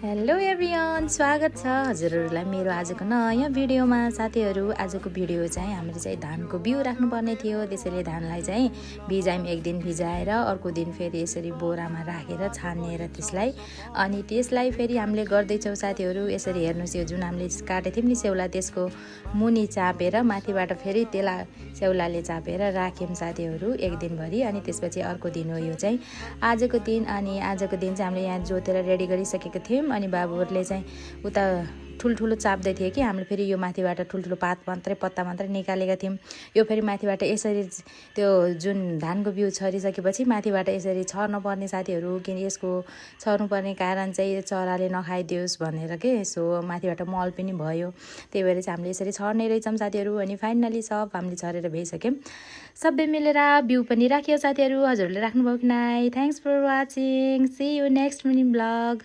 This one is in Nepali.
हेलो एभ्रिवान, स्वागत छ हजुरहरूलाई मेरो आजको नयाँ भिडियोमा। साथीहरू, आजको भिडियो चाहिँ हामीले चाहिँ धानको बिउ राख्नुपर्ने थियो। त्यसैले धानलाई चाहिँ भिजायौँ, एक दिन भिजाएर अर्को दिन फेरि यसरी बोरामा राखेर छानेर त्यसलाई फेरि हामीले गर्दैछौँ। साथीहरू, यसरी हेर्नुहोस्, यो जुन हामीले काटेको थियौँ नि सेउला, त्यसको मुनि चापेर माथिबाट फेरि त्यसलाई सेउलाले चापेर राख्यौँ साथीहरू एक दिनभरि। अनि त्यसपछि अर्को दिन हो यो चाहिँ आजको दिन। अनि आजको दिन चाहिँ हामीले यहाँ जोतेर रेडी गरिसकेको थियौँ। अनि बाबुहरूले चाहिँ उता ठुल्ठुलो चाप्दै थिए कि हामीले फेरि यो माथिबाट ठुल्ठुलो पत्ता मात्रै निकालेका थियौँ। यो फेरि माथिबाट यसरी त्यो जुन धानको बिउ छरिसकेपछि माथिबाट यसरी छर्नुपर्ने साथीहरू, किन यसको छर्नुपर्ने कारण चाहिँ चराले नखाइदियोस् भनेर के। सो माथिबाट मल पनि भयो, त्यही भएर चाहिँ हामीले यसरी छर्ने रहेछौँ साथीहरू। अनि फाइनली सब हामीले छरेर भइसक्यौँ, सबै मिलेर बिउ पनि राख्यो साथीहरू। हजुरहरूले राख्नुभयो कि नै? Thanks for watching, see you next mini blog.